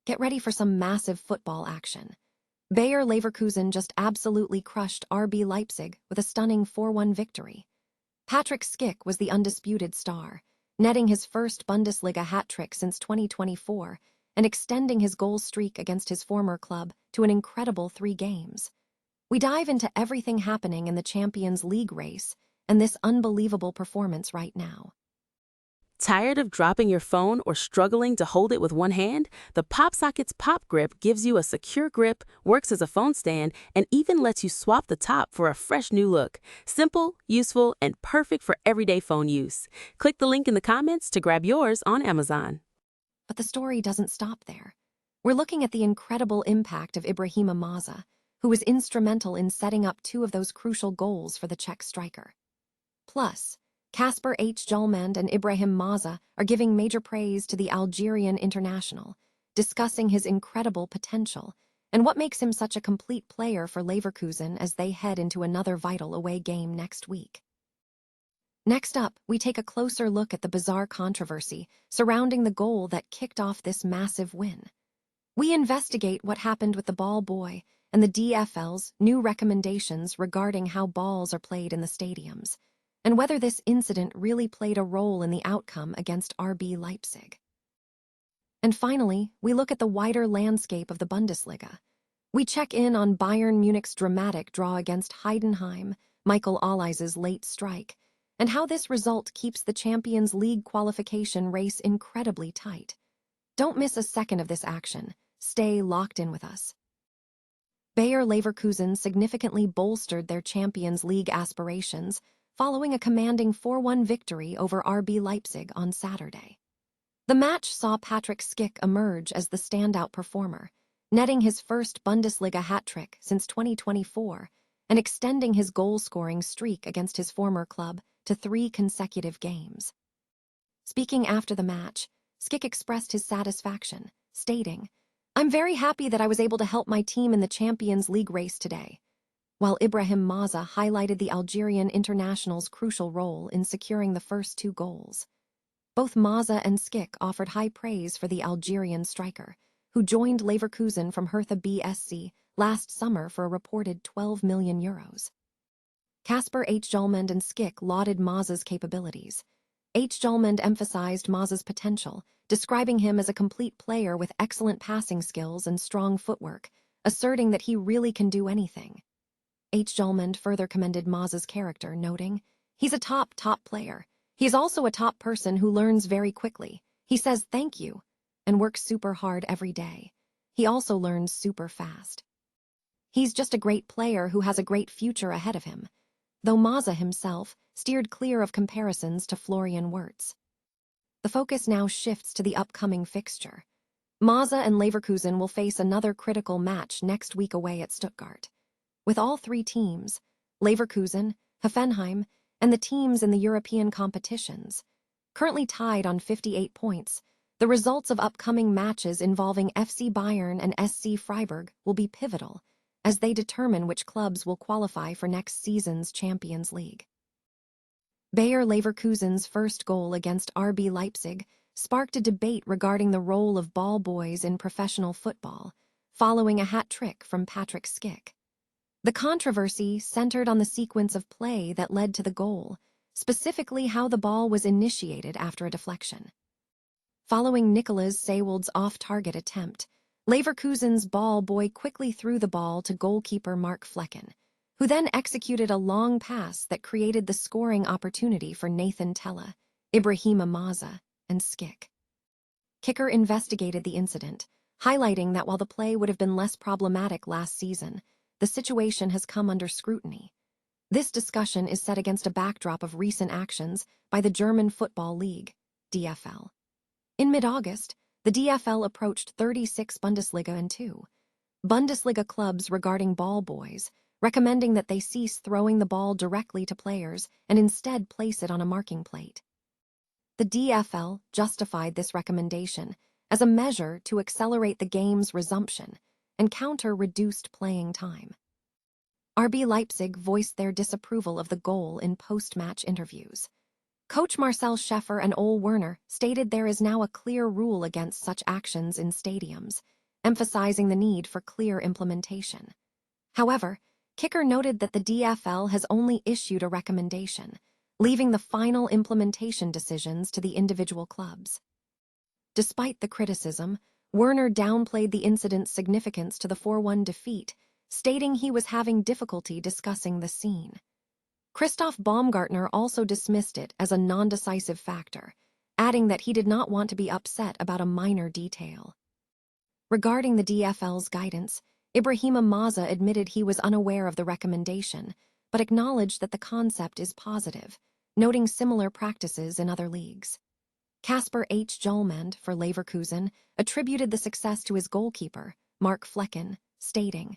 Get ready for some massive football action. Bayer Leverkusen just absolutely crushed RB Leipzig with a stunning 4-1 victory. Patrik Schick was the undisputed star, netting his first Bundesliga hat-trick since 2024 and extending his goal streak against his former club to an incredible 3 games. We dive into everything happening in the Champions League race and this unbelievable performance right now. Tired of dropping your phone or struggling to hold it with one hand? The PopSocket's Pop Grip gives you a secure grip, works as a phone stand, and even lets you swap the top for a fresh new look. Simple, useful, and perfect for everyday phone use. Click the link in the comments to grab yours on Amazon. But the story doesn't stop there. We're looking at the incredible impact of Ibrahima Maza, who was instrumental in setting up 2 of those crucial goals for the Czech striker. Plus, Kasper H. Hjulmand and Ibrahim Maza are giving major praise to the Algerian international, discussing his incredible potential and what makes him such a complete player for Leverkusen as they head into another vital away game next week. Next up, we take a closer look at the bizarre controversy surrounding the goal that kicked off this massive win. We investigate what happened with the ball boy and the DFL's new recommendations regarding how balls are played in the stadiums, and whether this incident really played a role in the outcome against RB Leipzig. And finally, we look at the wider landscape of the Bundesliga. We check in on Bayern Munich's dramatic draw against Heidenheim, Michael Ollise's late strike, and how this result keeps the Champions League qualification race incredibly tight. Don't miss a second of this action. Stay locked in with us. Bayer Leverkusen significantly bolstered their Champions League aspirations following a commanding 4-1 victory over RB Leipzig on Saturday. The match saw Patrik Schick emerge as the standout performer, netting his first Bundesliga hat-trick since 2024 and extending his goal-scoring streak against his former club to 3 consecutive games. Speaking after the match, Schick expressed his satisfaction, stating, "I'm very happy that I was able to help my team in the Champions League race today," while Ibrahim Maza highlighted the Algerian international's crucial role in securing the first 2 goals. Both Maza and Schick offered high praise for the Algerian striker, who joined Leverkusen from Hertha BSC last summer for a reported €12 million. Kasper H. Hjulmand and Schick lauded Maza's capabilities. H. Hjulmand emphasized Maza's potential, describing him as a complete player with excellent passing skills and strong footwork, asserting that he really can do anything. H. Hjulmand further commended Maza's character, noting, "He's a top player. He's also a top person who learns very quickly. He says thank you and works super hard every day. He also learns super fast. He's just a great player who has a great future ahead of him," though Maza himself steered clear of comparisons to Florian Wirtz. The focus now shifts to the upcoming fixture. Maza and Leverkusen will face another critical match next week away at Stuttgart. With all 3 teams, Leverkusen, Hoffenheim, and the teams in the European competitions, currently tied on 58 points, the results of upcoming matches involving FC Bayern and SC Freiburg will be pivotal as they determine which clubs will qualify for next season's Champions League. Bayer Leverkusen's first goal against RB Leipzig sparked a debate regarding the role of ball boys in professional football, following a hat-trick from Patrik Schick. The controversy centered on the sequence of play that led to the goal, specifically how the ball was initiated after a deflection. Following Niklas Sewald's off-target attempt, Leverkusen's ball boy quickly threw the ball to goalkeeper Mark Flecken, who then executed a long pass that created the scoring opportunity for Nathan Tella, Ibrahima Maza, and Schick. Kicker investigated the incident, highlighting that while the play would have been less problematic last season, the situation has come under scrutiny. This discussion is set against a backdrop of recent actions by the German Football League, DFL. In mid-August, the DFL approached 36 Bundesliga and 2 Bundesliga clubs regarding ball boys, recommending that they cease throwing the ball directly to players and instead place it on a marking plate. The DFL justified this recommendation as a measure to accelerate the game's resumption and counter reduced playing time. RB Leipzig voiced their disapproval of the goal in post-match interviews. Coach Marcel Scheffer and Ole Werner stated there is now a clear rule against such actions in stadiums, emphasizing the need for clear implementation. However, Kicker noted that the DFL has only issued a recommendation, leaving the final implementation decisions to the individual clubs. Despite the criticism, Werner downplayed the incident's significance to the 4-1 defeat, stating he was having difficulty discussing the scene. Christoph Baumgartner also dismissed it as a non-decisive factor, adding that he did not want to be upset about a minor detail. Regarding the DFL's guidance, Ibrahima Maza admitted he was unaware of the recommendation, but acknowledged that the concept is positive, noting similar practices in other leagues. Kasper H. Jolmand for Leverkusen attributed the success to his goalkeeper, Mark Flecken, stating,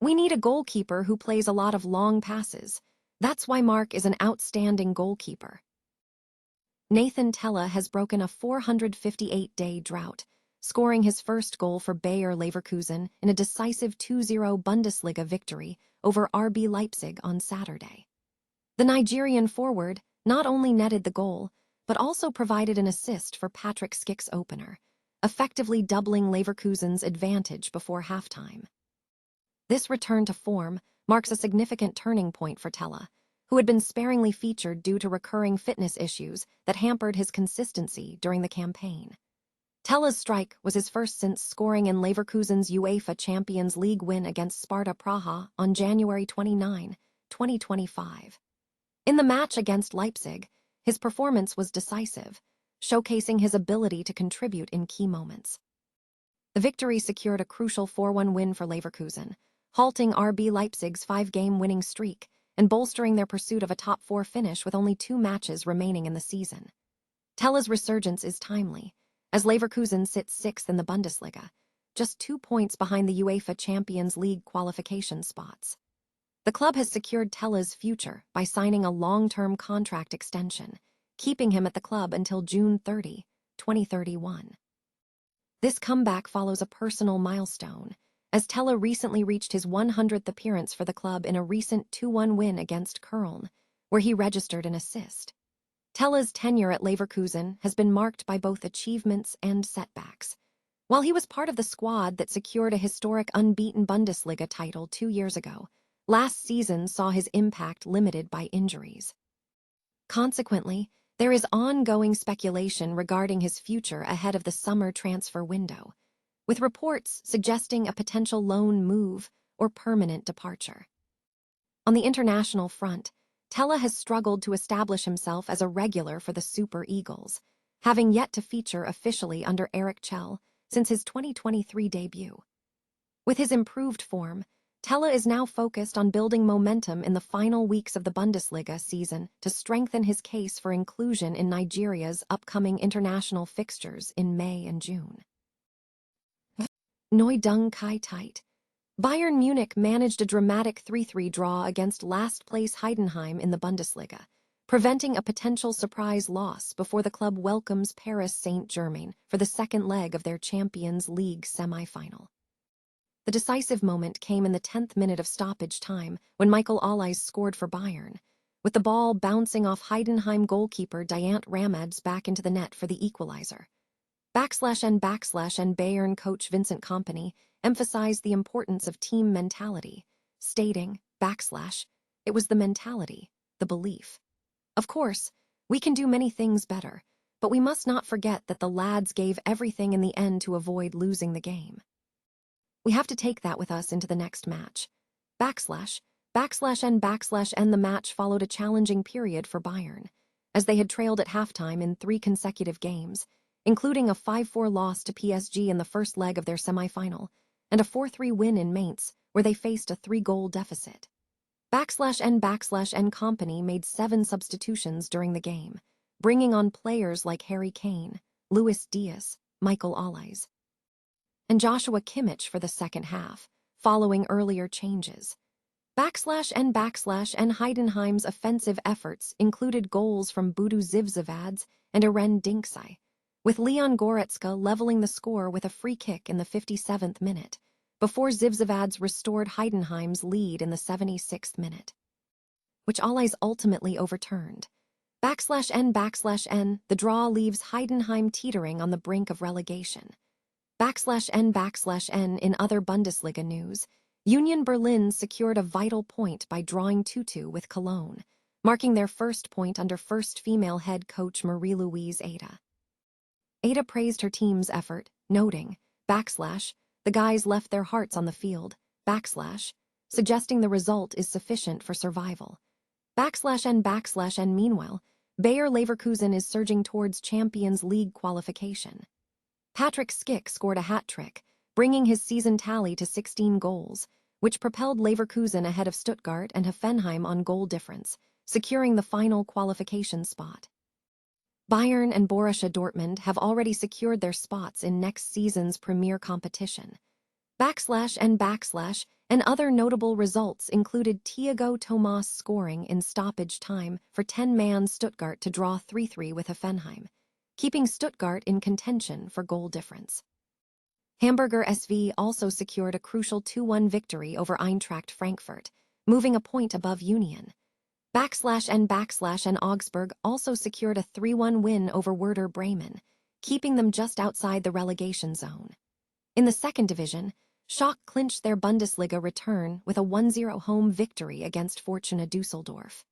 "We need a goalkeeper who plays a lot of long passes. That's why Mark is an outstanding goalkeeper." Nathan Tella has broken a 458-day drought, scoring his first goal for Bayer Leverkusen in a decisive 2-0 Bundesliga victory over RB Leipzig on Saturday. The Nigerian forward not only netted the goal, but also provided an assist for Patrik Schick's opener, effectively doubling Leverkusen's advantage before halftime. This return to form marks a significant turning point for Tella, who had been sparingly featured due to recurring fitness issues that hampered his consistency during the campaign. Tella's strike was his first since scoring in Leverkusen's UEFA Champions League win against Sparta Praha on January 29, 2025. In the match against Leipzig, his performance was decisive, showcasing his ability to contribute in key moments. The victory secured a crucial 4-1 win for Leverkusen, halting RB Leipzig's 5-game winning streak and bolstering their pursuit of a top-4 finish with only 2 matches remaining in the season. Tella's resurgence is timely, as Leverkusen sits 6th in the Bundesliga, just 2 points behind the UEFA Champions League qualification spots. The club has secured Tella's future by signing a long-term contract extension, keeping him at the club until June 30, 2031. This comeback follows a personal milestone, as Tella recently reached his 100th appearance for the club in a recent 2-1 win against Köln, where he registered an assist. Tella's tenure at Leverkusen has been marked by both achievements and setbacks. While he was part of the squad that secured a historic unbeaten Bundesliga title 2 years ago, last season saw his impact limited by injuries. Consequently, there is ongoing speculation regarding his future ahead of the summer transfer window, with reports suggesting a potential loan move or permanent departure. On the international front, Tella has struggled to establish himself as a regular for the Super Eagles, having yet to feature officially under Eric Chell since his 2023 debut. With his improved form, Tella is now focused on building momentum in the final weeks of the Bundesliga season to strengthen his case for inclusion in Nigeria's upcoming international fixtures in May and June. Neu Dung Kai Tight. Bayern Munich managed a dramatic 3-3 draw against last-place Heidenheim in the Bundesliga, preventing a potential surprise loss before the club welcomes Paris Saint-Germain for the second leg of their Champions League semi-final. The decisive moment came in the 10th minute of stoppage time when Michael Olise scored for Bayern, with the ball bouncing off Heidenheim goalkeeper Diant Ramad's back into the net for the equalizer. /N Bayern coach Vincent Kompany emphasized the importance of team mentality, stating, "It was the mentality, the belief. Of course, we can do many things better, but we must not forget that the lads gave everything in the end to avoid losing the game. We have to take that with us into the next match." /N The match followed a challenging period for Bayern, as they had trailed at halftime in 3 consecutive games, including a 5-4 loss to PSG in the first leg of their semi-final, and a 4-3 win in Mainz, where they faced a 3-goal deficit. /N Kompany made 7 substitutions during the game, bringing on players like Harry Kane, Luis Diaz, Michael Olise, and Joshua Kimmich for the second half, following earlier changes. /N Heidenheim's offensive efforts included goals from Budu Zivzavads and Eren Dinksai, with Leon Goretzka leveling the score with a free kick in the 57th minute, before Zivzavads restored Heidenheim's lead in the 76th minute, which Olise ultimately overturned. /N/N, the draw leaves Heidenheim teetering on the brink of relegation. /N/N, in other Bundesliga news, Union Berlin secured a vital point by drawing 2-2 with Cologne, marking their first point under first female head coach Marie-Louise Ada. Ada praised her team's effort, noting, the guys left their hearts on the field, suggesting the result is sufficient for survival. /N/N, meanwhile, Bayer Leverkusen is surging towards Champions League qualification. Patrik Schick scored a hat-trick, bringing his season tally to 16 goals, which propelled Leverkusen ahead of Stuttgart and Hoffenheim on goal difference, securing the final qualification spot. Bayern and Borussia Dortmund have already secured their spots in next season's premier competition. /N/, and other notable results included Thiago Tomas scoring in stoppage time for 10-man Stuttgart to draw 3-3 with Hoffenheim, keeping Stuttgart in contention for goal difference. Hamburger SV also secured a crucial 2-1 victory over Eintracht Frankfurt, moving a point above Union. /N/, and Augsburg also secured a 3-1 win over Werder Bremen, keeping them just outside the relegation zone. In the second division, Schalke clinched their Bundesliga return with a 1-0 home victory against Fortuna Düsseldorf.